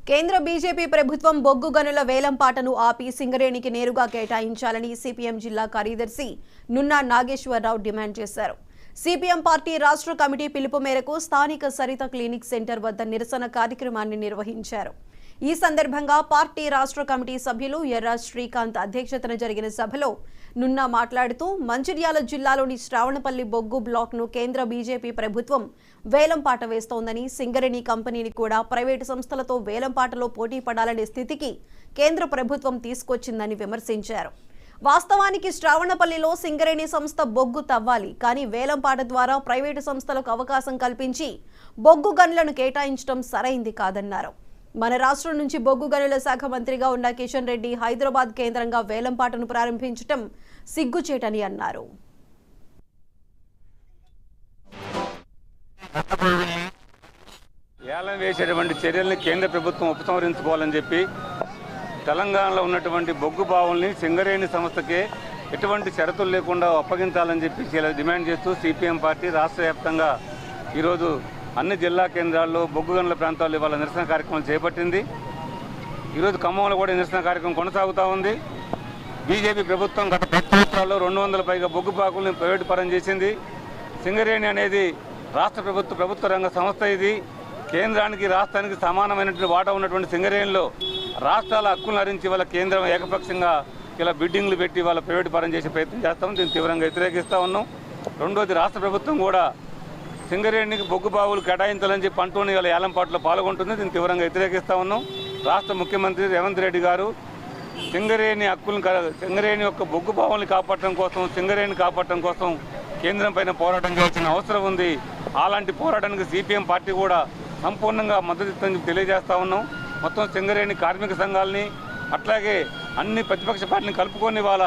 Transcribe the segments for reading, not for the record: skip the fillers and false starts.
కేంద్ర బీజేపీ ప్రభుత్వం బొగ్గు గనుల వేలంపాటను ఆపి సింగరేణికి నేరుగా కేటాయించాలని సిపిఎం జిల్లా కార్యదర్శి నున్నా నాగేశ్వరరావు డిమాండ్ చేశారు. సిపిఎం పార్టీ రాష్ట్ర కమిటీ పిలుపు మేరకు స్థానిక సరిత క్లినిక్ సెంటర్ వద్ద నిరసన కార్యక్రమాన్ని నిర్వహించారు. ఈ సందర్భంగా పార్టీ రాష్ట్ర కమిటీ సభ్యులు ఎర్ర శ్రీకాంత్ అధ్యక్షతన జరిగిన సభలో నున్నా మాట్లాడుతూ మంచిర్యాల జిల్లాలోని శ్రావణపల్లి బొగ్గు బ్లాక్ను కేంద్ర బీజేపీ ప్రభుత్వం వేలంపాట వేస్తోందని, సింగరేణి కంపెనీని కూడా ప్రైవేటు సంస్థలతో వేలంపాటలో పోటీ పడాలనే స్థితికి కేంద్ర ప్రభుత్వం తీసుకొచ్చిందని విమర్శించారు. వాస్తవానికి శ్రావణపల్లిలో సింగరేణి సంస్థ బొగ్గు తవ్వాలి, కానీ వేలంపాట ద్వారా ప్రైవేటు సంస్థలకు అవకాశం కల్పించి బొగ్గు గనులను కేటాయించడం సరైంది కాదన్నారు. మన రాష్ట్రం నుంచి బొగ్గు గనుల శాఖ మంత్రిగా ఉన్న కిషన్ రెడ్డి హైదరాబాద్ కేంద్రంగా వేలంపాటను ప్రారంభించడం సిగ్గుచేటని అన్నారు. ఏలం వేసేటువంటి చర్యల్ని కేంద్ర ప్రభుత్వం ఉపసంహరించుకోవాలని చెప్పి తెలంగాణలో ఉన్నటువంటి బొగ్గు బావుల్ని సింగరేణి సంస్థకే ఎటువంటి షరతులు లేకుండా అప్పగించాలని చెప్పి డిమాండ్ చేస్తూ సిపిఎం పార్టీ రాష్ట్ర వ్యాప్తంగా ఈరోజు అన్ని జిల్లా కేంద్రాల్లో బొగ్గు గనుల ప్రాంతాల్లో ఇవాళ నిరసన కార్యక్రమం చేపట్టింది. ఈరోజు ఖమ్మంలో కూడా నిరసన కార్యక్రమం కొనసాగుతూ ఉంది. బీజేపీ ప్రభుత్వం గత 10 సంవత్సరాల్లో 200 పైగా బొగ్గు బాకులను ప్రైవేటు పరం చేసింది. సింగరేణి అనేది రాష్ట్ర ప్రభుత్వ రంగ సంస్థ. ఇది కేంద్రానికి రాష్ట్రానికి సమానమైనటువంటి వాటా ఉన్నటువంటి సింగరేణిలో రాష్ట్రాల హక్కులను హరించి వాళ్ళ కేంద్రం ఏకపక్షంగా ఇలా బిడ్డింగ్లు పెట్టి వాళ్ళ ప్రైవేటు పరం చేసే ప్రయత్నం చేస్తాం. దీన్ని తీవ్రంగా వ్యతిరేకిస్తూ ఉన్నాం. రెండోది, రాష్ట్ర ప్రభుత్వం కూడా సింగరేణికి బొగ్గు బావులు కేటాయించాలని చెప్పి అంటూనే వాళ్ళ ఏలంపాట్లో పాల్గొంటుంది. దీన్ని తీవ్రంగా వ్యతిరేకిస్తూ ఉన్నాం. రాష్ట్ర ముఖ్యమంత్రి రేవంత్ రెడ్డి గారు సింగరేణి సింగరేణి యొక్క బొగ్గు బావుల్ని కాపాడటం కోసం, సింగరేణిని కాపాడటం కోసం కేంద్రం పైన పోరాటం చేయాల్సిన అవసరం ఉంది. అలాంటి పోరాటానికి సిపిఎం పార్టీ కూడా సంపూర్ణంగా మద్దతు ఇస్తుందని తెలియజేస్తూ ఉన్నాం. మొత్తం సింగరేణి కార్మిక సంఘాలని అట్లాగే అన్ని ప్రతిపక్ష పార్టీని కలుపుకొని వాళ్ళ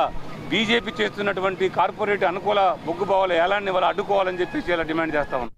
బీజేపీ చేస్తున్నటువంటి కార్పొరేట్ అనుకూల బొగ్గు బావుల ఏలాన్ని వాళ్ళు అడ్డుకోవాలని చెప్పి ఇలా డిమాండ్ చేస్తా ఉన్నాం.